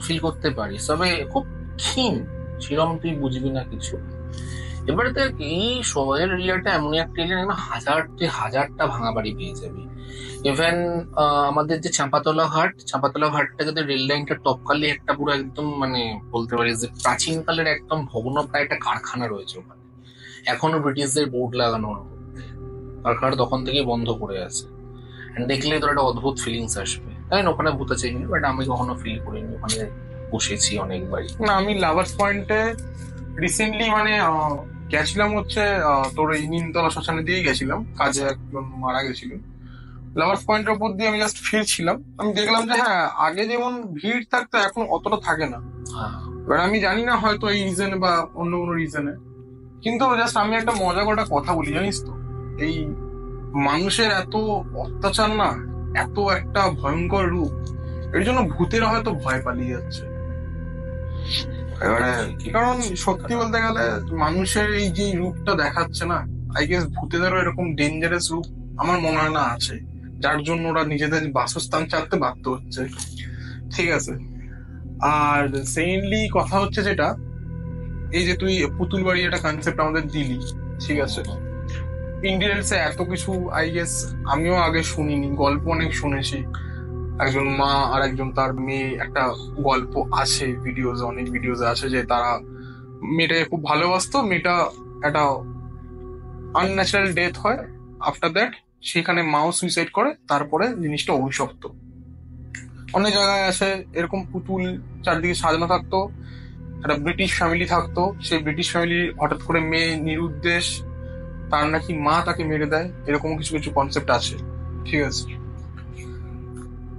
ফিল করতে পারিস, তবে খুব ক্ষীণ, সেরকম তুই বুঝবি না কিছু। এবারে দেখ এই শহরের এরিয়াটা এমনই একটা এরিয়া, তুই হাজারটা ভাঙা বাড়ি পেয়ে যাবি। ইভেন আমাদের যে চাঁপাতলা ঘাটটা যদি রেল লাইনটা টপকালে একটা পুরো একদম মানে বলতে পারিস যে প্রাচীন কালের একদম ভগ্ন প্রায় একটা কারখানা রয়েছে ওখানে, এখনো ব্রিটিশদের বোর্ড লাগানো, কারখানাটা তখন থেকেই বন্ধ করে আছে। দেখলে তোর একটা অদ্ভুত ফিলিংস আসবে। তাই না, ওখানে ভূত আছে, বাট আমি কখনো ফিল করিনি, ওখানে বসেছি অনেকবারই। না, আমি লাভার্স পয়েন্টে রিসেন্টলি মানে গেছিলাম হচ্ছে তোর এই নিমতলা শ্মশানে দিয়েই গেছিলাম, কাজে একজন মারা গেছিল। লাভার্স পয়েন্টের উপর দিয়ে আমি জাস্ট ফিরছিলাম, আমি দেখলাম যে হ্যাঁ আগে যেমন ভিড় থাকতো এখন অতটা থাকে না। এবার আমি জানি না হয়তো এই রিজনে বা অন্য কোনো রিজনে, কিন্তু জাস্ট আমি একটা মজা করা কথা বলি, জানিস তো, এই মানুষের এত অত্যাচার না, এত একটা ভয়ঙ্কর রূপ, এর জন্য ভূতেরা হয়তো ভয় পালিয়ে যাচ্ছে। এবারে কারণ সত্যি বলতে গেলে মানুষের এই যে রূপটা দেখাচ্ছে না, আই গেস ভূতেদেরও এরকম ডেঞ্জারাস রূপ আমার মনে হয় না আছে, যার জন্য ওরা নিজেদের বাসস্থান ছাড়তে বাধ্য হচ্ছে। ঠিক আছে, আর সেকেন্ডলি কথা হচ্ছে যেটা, এই যে তুই পুতুল বাড়ি একটা কনসেপ্ট আমাদের দিলি, ঠিক আছে, ইন্ডিয়ান্সে এত কিছু আই গেস আমিও আগে শুনিনি, গল্প অনেক শুনেছি। একজন মা আর একজন তার মেয়ে, একটা গল্প আছে, অনেক ভিডিওস আছে যে তারা মেয়েটাকে খুব ভালোবাসতো, মেয়েটা একটা আনন্যাচারাল ডেথ হয়, আফটার দ্যাট সেখানে মাও সুইসাইড করে, তারপরে জিনিসটা অভিশপ্ত। অনেক জায়গায় আছে এরকম পুতুল চারদিকে সাজানো থাকতো, একটা ব্রিটিশ ফ্যামিলি থাকতো, সেই ব্রিটিশ ফ্যামিলি হঠাৎ করে মেয়ে নিরুদ্দেশ, তার নাকি মা তাকে মেরে দেয়, এরকম কিছু কিছু কনসেপ্ট আছে। ঠিক আছে,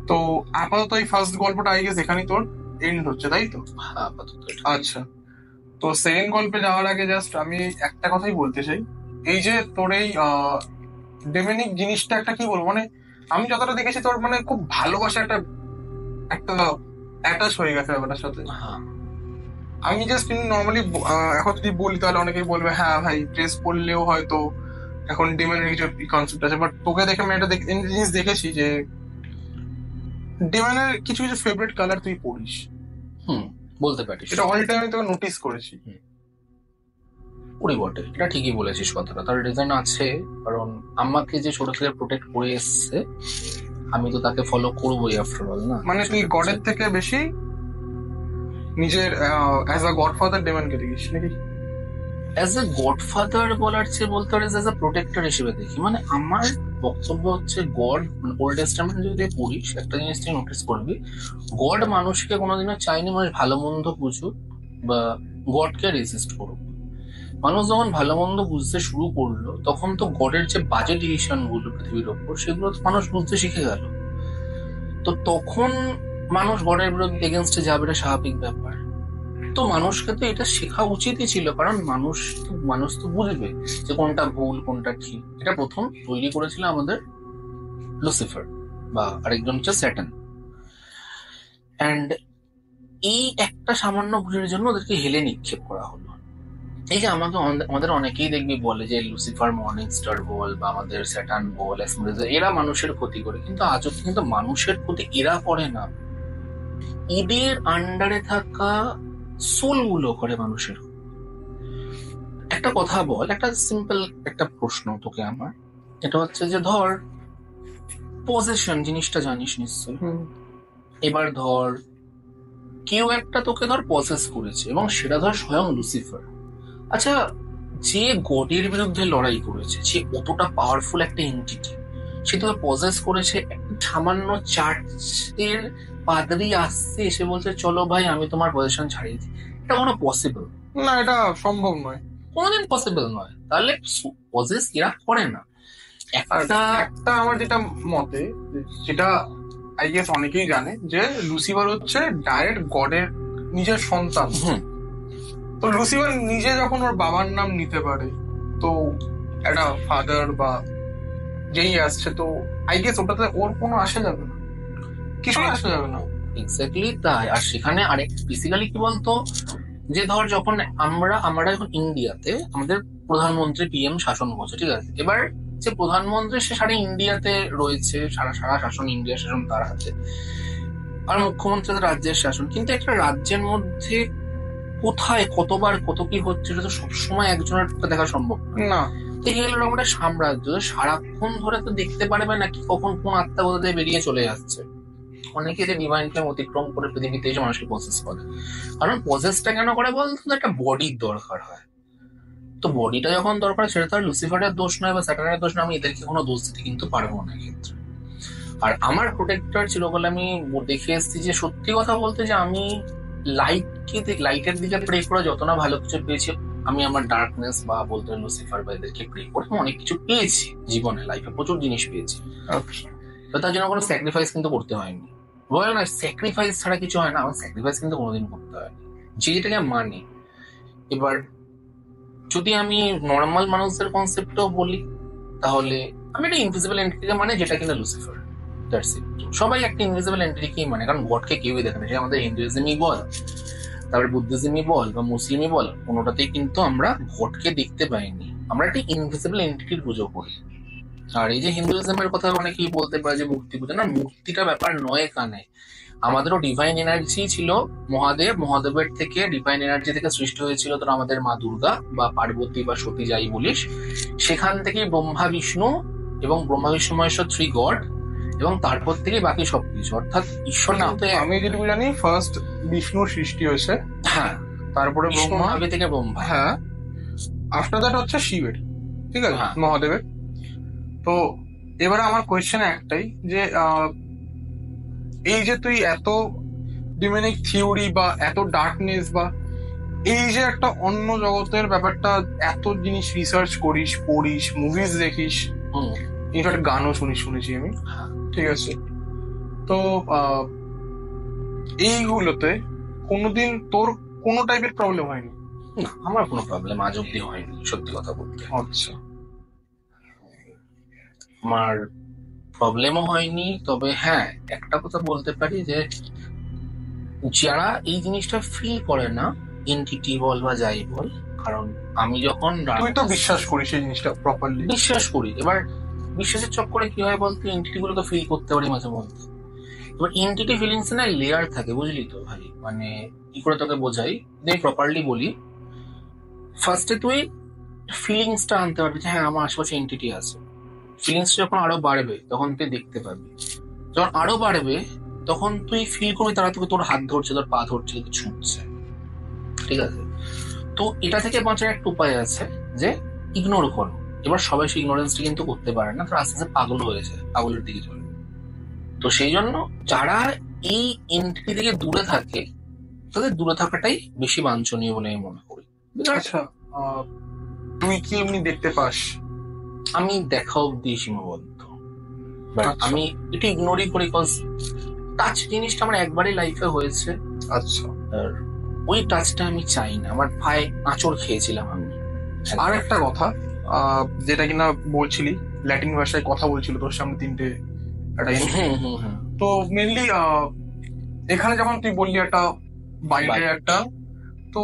তো আপাতত এই ফার্স্ট গল্পটা আই গেস এখানেই তোর এন্ড হচ্ছে, তাই তো? আচ্ছা, তো সেকেন্ড গল্পে যাওয়ার আগে জাস্ট আমি একটা কথাই বলতে চাই, এই যে তোর এই ডেমনিক জিনিসটা একটা কি বলবো, মানে আমি যতটা দেখেছি তোর মানে খুব ভালোবাসা একটা একটা অ্যাটাচ হয়ে গেছে ব্যাপারটার সাথে। আমি জাস্ট নর্মালি এখন যদি বলি তাহলে অনেকেই বলবে হ্যাঁ ভাই ড্রেস পরলেও হয়তো এখন ডেমনের কিছু কনসেপ্ট আছে, বাট তোকে দেখে আমি একটা জিনিস দেখেছি যে ডেমনের কিছু কিছু ফেভারিট কালার তুই পরিস। বলতে পারিস, এটা অল টাইম আমি তোকে নোটিস করেছি। ওরে বটে, এটা ঠিকই বলেছিস কথাটা, তার রিজন আছে, কারণ আমাকে যে ছোট থেকে প্রোটেক্ট করে এসছে, আমি তো তাকে ফলো করবোই আফটার অল, না? মানে তুই গডের থেকে বেশি নিজের অ্যাজ আ গডফাদার ডেমনকে দেখিস নাকি? অ্যাজ এ গডফাদার বলার চেয়ে বলতে পারিস অ্যাজ এ প্রোটেক্টর হিসেবে দেখি। মানে আমার বক্তব্য হচ্ছে গড, ওল্ড টেস্টামেন্ট যদি পড়িস একটা জিনিস তুই নোটিস করবি, গড মানুষকে কোনোদিনও চাইনি মানুষ ভালো মন্দ বুঝুক বা গডকে রেজিস্ট করুক। মানুষ যখন ভালো মন্দ বুঝতে শুরু করলো তখন তো গডের যে বাজে ডিসিশন গুলো পৃথিবীর ওপর, সেগুলো তো মানুষ বুঝতে শিখে গেল। তো তখন মানুষ গডের বিরুদ্ধে এগেনস্টে যাবে, এটা স্বাভাবিক ব্যাপার। তো মানুষকে তো এটা শেখা উচিতই ছিল, কারণ মানুষ তো বুঝবে যে কোনটা ভুল কোনটা ঠিক। এটা প্রথম তৈরি করেছিল আমাদের লুসিফার, বা আরেকজন হচ্ছে স্যাটান। অ্যান্ড এই একটা সামান্য ভুলের জন্য ওদেরকে হেলে নিক্ষেপ করা হলো। এই যে আমাদের অনেকেই দেখবি বলে যে লুসিফার, মর্নিং স্টার বল বা আমাদের স্যাটার্ন বল, অ্যাসমোডেস, এরা মানুষের ক্ষতি করে, কিন্তু আজও কিন্তু মানুষের ক্ষতি এরা করে না, এদের আন্ডারে থাকা সোল গুলো করে মানুষের। একটা কথা বল, একটা সিম্পল একটা প্রশ্ন তোকে আমার, এটা হচ্ছে যে ধর পজেশন জিনিসটা জানিস নিশ্চয়ই। এবার ধর কেউ একটা তোকে ধর পজেস করেছে এবং সেটা ধর স্বয়ং লুসিফার। আচ্ছা, যে গডের বিরুদ্ধে লড়াই করেছে, সে কতটা পাওয়ারফুল একটা এন্টিটি, সে তোকে পজেস করেছে, একটা সামান্য চার্চের পাদ্রী আসছে এসে বলছে চলো ভাই আমি তোমার পজিশন ছাড়িয়ে দিই, এটা কোনো পসিবল না, এটা সম্ভব নয়, কোনোদিন পসিবল নয়। তাহলে পজেস এরা করে না। আর একটা একটা আমার যেটা মতে, যেটা আই গেস অনেকেই জানে, যে লুসিফার হচ্ছে ডাইরেক্ট গডের নিজের সন্তান। তো লুসিফার নিজে যখন ওর বাবার নাম নিতে পারে, তো একটা ফাদার বা যেই আসছে, তো আই গেস ওটাতে ওর কোনো আসা যাবে না, কিছু আসা যাবে না। এক্স্যাক্টলি তাই। আর সেখানে আরেক বেসিক্যালি কি বলতো, যে ধর যখন আমরা এখন ইন্ডিয়াতে আমাদের প্রধানমন্ত্রী পিএম শাসন করছে, ঠিক আছে, এবার যে প্রধানমন্ত্রী সে সারা ইন্ডিয়াতে রয়েছে, সারা সারা শাসন, ইন্ডিয়া শাসন তার হাতে, আর মুখ্যমন্ত্রী রাজ্যের শাসন, কিন্তু একটা রাজ্যের মধ্যে কোথায় কতবার কত কি হচ্ছে সেটা তো সবসময় একজনের পক্ষে দেখা সম্ভব না। এই হলো একটা সাম্রাজ্য, সারাক্ষণ ধরে তো দেখতে পারবে না কি কখন কোন আত্মা কোথা থেকে বেরিয়ে চলে যাচ্ছে। অনেকে যে ডিভাইন ফ্লেম অতিক্রম করে পৃথিবীতে এসে মানুষকে প্রসেস করে। কারণ প্রসেসটা কেন করে বলতো, একটা বডির দরকার হয়। তো বডিটা যখন দরকার, সেটা তো আর লুসিফারের দোষ নয় বা স্যাটার্নের দোষ নয়, আমি এদেরকে কোনো দোষ দিতে কিন্তু পারবো না ক্ষেত্রে। আর আমার প্রোটেক্টর ছিল বলে আমি দেখে এসেছি যে সত্যি কথা বলতে, যে আমি লাইটের দিকে প্রে করে যত না ভালো কিছু পেয়েছি, আমি আমার ডার্কনেস বা বলতে লুসিফার বা এদেরকে প্রে করে অনেক কিছু পেয়েছি জীবনে, লাইফে প্রচুর জিনিস পেয়েছি। তো তার জন্য কোনো স্যাক্রিফাইস কিন্তু করতে হয়নি। বলে না স্যাক্রিফাইস ছাড়া কিছু হয় না, আমার স্যাক্রিফাইস কিন্তু কোনোদিন করতে হয়নি, যেটাকে মানে। এবার যদি আমি নর্মাল মানুষদের কনসেপ্টও বলি, তাহলে আমি একটা ইনভিজিবল এন্টিটিকে মানে, যেটা কিনা লুসিফার। That's it. সবাই একটা ইনভিজিবল এন্টিটিকেই মানে, কারণ গডকে কেউই দেখে না। সে আমাদের হিন্দুইজমই বল, তারপরে বুদ্ধিজমই বল বা মুসলিমই বল, কোনোটাতেই কিন্তু আমরা গডকে দেখতে পাইনি, আমরা একটা ইনভিজিবল এন্টিটির পুজো করি। আর এই যে হিন্দুইজমের কথা অনেকেই বলতে পারে যে মূর্তি পুজো, না, মূর্তিটা ব্যাপার নয় এখানে। আমাদেরও ডিভাইন এনার্জি ছিল, মহাদেবের থেকে ডিভাইন এনার্জি থেকে সৃষ্টি হয়েছিল তোর আমাদের মা দুর্গা বা পার্বতী বা সতী যাই বলিস, সেখান থেকে ব্রহ্মা বিষ্ণু এবং ব্রহ্মা বিষ্ণু মহেশ্বর 3 গড, এবং তারপর থেকে বাকি সবকিছু, অর্থাৎ ঈশ্বর না, কিন্তু আমি যেটুকু জানি ফার্স্ট বিষ্ণুর সৃষ্টি হয়েছে, হ্যাঁ, তারপরে ব্রহ্মা, আগে থেকে ব্রহ্মা, হ্যাঁ, আফটার দ্যাট হচ্ছে শিবের, ঠিক আছে, হ্যাঁ। মহাদেবের। তো এবারে আমার কোয়েশ্চেন একটাই, যে এই যে তুই এত ডিমনিক থিওরি বা এত ডার্কনেস বা এই যে একটা অন্য জগতের ব্যাপারটা, এত জিনিস রিসার্চ করিস, পড়িস, মুভিজ দেখিস, ইনফ্যাক্ট গানও শুনেছি আমি, ঠিক আছে, তো এইগুলোতে কোনোদিন তোর কোনো টাইপের প্রবলেম হয়নি? না, আমার কোনো প্রবলেম আজ অব্দি হয়নি, সত্যি কথা বলতে। আচ্ছা। আমার প্রবলেমও হয়নি, তবে হ্যাঁ একটা কথা বলতে পারি, যে যারা এই জিনিসটা ফিল করে না, এনটিটি বল বা যাই বল, কারণ আমি যখন তুই তো বিশ্বাস করিস এই জিনিসটা প্রপারলি? বিশ্বাস করি। এবার বিশ্বাসের চক্করে কি হয় বলতে, এনটিটি গুলোকে ফিল করতে পারি মাঝে মধ্যে। এবার এনটিটি ফিলিংস না লেয়ার থাকে, বুঝলি তো ভাই, মানে কি করে তোকে বোঝাই, যদি প্রপারলি বলি, ফার্স্টে তুই ফিলিংসটা আনতে পারবি যে হ্যাঁ আমার আশেপাশে এনটিটি আছে। ফিলিংস যখন আরো বাড়বে তখন তুই দেখতে পাবি, যখন আরো বাড়বে তখন তুই ফিল করবি তারা তোকে তোর হাত ধরছে, তোর পা ধরছে, তোকে ছুঁচ্ছে, ঠিক আছে। তো এটা থেকে বাঁচার একটা উপায় আছে, যে ইগনোর করো। এবার সবাই সেই ইগনোরেন্সটা কিন্তু করতে পারে না, তারা আস্তে আস্তে পাগল হয়েছে, পাগলের দিকে চলে। তো সেই জন্য যারা এই এন্ট্রি থেকে দূরে থাকে, তাদের দূরে থাকাটাই বেশি বাঞ্ছনীয় বলে আমি মনে করি। আচ্ছা, তুই কি এমনি দেখতে পাস? আমি দেখা অব্দি সীমাবদ্ধ, আচ্ছা। আমি এটা ইগনোরই করি, কজ টাচ জিনিসটা আমার একবারই লাইফে হয়েছে। আচ্ছা। আর ওই টাচটা আমি চাই না, আমার পায়ে আঁচড় খেয়েছিলাম আমি। আর একটা কথা, যেটা কিনা বলছিলি, ল্যাটিন ভাষায় কথা বলছিল তোর সামনে তিনটে, একটা তো মেনলি এখানে যখন তুই বললি একটা বাইরে বাইরে। একটা। তো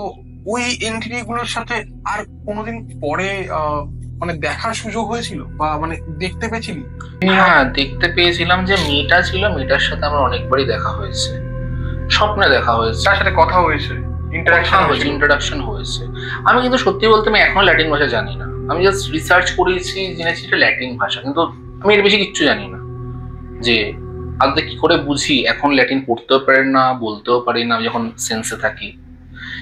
ওই এন্ট্রি গুলোর সাথে আর কোনোদিন পরে মানে দেখার সুযোগ হয়েছিল বা মানে দেখতে পেয়েছিলি? হ্যাঁ, দেখতে পেয়েছিলাম যে মেয়েটা ছিল, মেয়েটার সাথে আমার অনেকবারই দেখা হয়েছে, স্বপ্নে দেখা হয়েছে, তার সাথে কথা হয়েছে, ইন্টারাকশন হয়েছে। ইন্ট্রোডাকশন হয়েছে। আমি কিন্তু সত্যি বলতে আমি এখনো ল্যাটিন ভাষা জানি না। আমি জাস্ট রিসার্চ করেছি, জেনেছি এটা ল্যাটিন ভাষা, কিন্তু আমি এর বেশি কিচ্ছু জানি না। যে আদতে কি করে বুঝি, এখন ল্যাটিন পড়তেও পারি না, বলতেও পারি না, আমি যখন সেন্সে থাকি।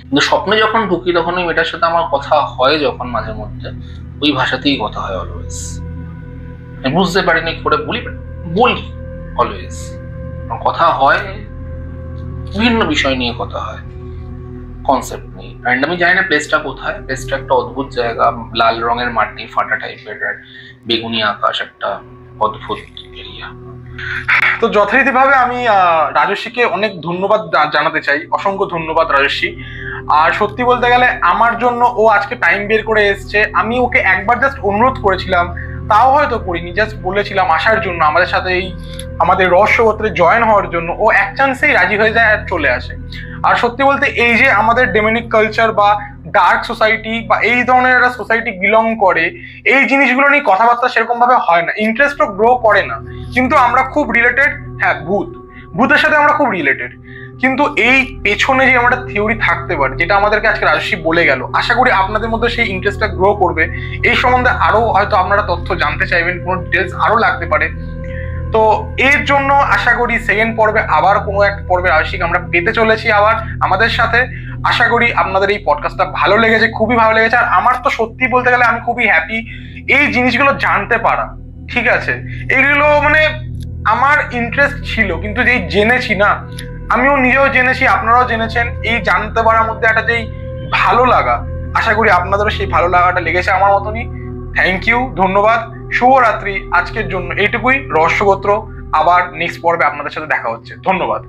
কিন্তু স্বপ্নে যখন ঢুকি তখন ওই মেয়েটার সাথে আমার কথা হয়, যখন মাঝে মধ্যে ওই ভাষাতেই কথা হয় অলওয়েজ। আমি বুঝতে পারিনি কি করে বলি, বলি অলওয়েজ কথা হয়, বিভিন্ন বিষয় নিয়ে কথা হয়, কনসেপ্ট নিয়ে। অ্যান্ড আমি জানি না প্লেসটা কোথায়, প্লেসটা একটা অদ্ভুত জায়গা, লাল রঙের মাটি, ফাটা টাইপের, বেগুনি আকাশ, একটা অদ্ভুত এরিয়া। তো যথারীতিভাবে আমি রাজস্বীকে অনেক ধন্যবাদ জানাতে চাই, অসংখ্য ধন্যবাদ রাজস্বী। আর সত্যি বলতে গেলে আমার জন্য ও আজকে টাইম বের করে এসছে। আমি ওকে একবার জাস্ট অনুরোধ করেছিলাম, তাও হয়তো করিনি, জাস্ট বলেছিলাম আসার জন্য, আমাদের সাথে এই আমাদের রহস্য গোত্রে জয়েন হওয়ার জন্য। ও এক চান্সেই রাজি হয়ে যায় আর চলে আসে। আর সত্যি বলতে এই যে আমাদের ডেমনিক কালচার বা ডার্ক সোসাইটি বা এই ধরনের একটা সোসাইটি বিলং করে, এই জিনিসগুলো নিয়ে কথাবার্তা সেরকম ভাবে হয় না, ইন্টারেস্টও গ্রো করে না। কিন্তু আমরা খুব রিলেটেড, হ্যাঁ ভূতের সাথে আমরা খুব রিলেটেড। কিন্তু এই পেছনে যে আমরা থিওরি থাকতে পারে, যেটা আমাদেরকে আজকে রাজস্বী বলে গেল, আশা করি আপনাদের মধ্যে সেই ইন্টারেস্টটা গ্রো করবে। এই সম্বন্ধে আরো হয়তো আপনারা তথ্য জানতে চাইবেন, কোনো ডিটেলস আরো লাগতে পারে। তো এর জন্য আশা করি সেকেন্ড পর্বে আবার কোনো এক পর্বে রাজস্বীকে আমরা পেতে চলেছি আবার আমাদের সাথে। আশা করি আপনাদের এই পডকাস্টটা ভালো লেগেছে, খুবই ভালো লেগেছে। আর আমার তো সত্যি বলতে গেলে আমি খুবই হ্যাপি এই জিনিসগুলো জানতে পারা। ঠিক আছে, এগুলো মানে আমার ইন্টারেস্ট ছিল, কিন্তু যেই জেনেছি না, আমিও নিজেও জেনেছি, আপনারাও জেনেছেন, এই জানতে পারার মধ্যে একটা যেই ভালো লাগা, আশা করি আপনাদেরও সেই ভালো লাগাটা লেগেছে আমার মতনই। থ্যাংক ইউ, ধন্যবাদ, শুভরাত্রি। আজকের জন্য এইটুকুই। রহস্যগোত্র আবার নেক্সট পর্বে আপনাদের সাথে দেখা হচ্ছে। ধন্যবাদ।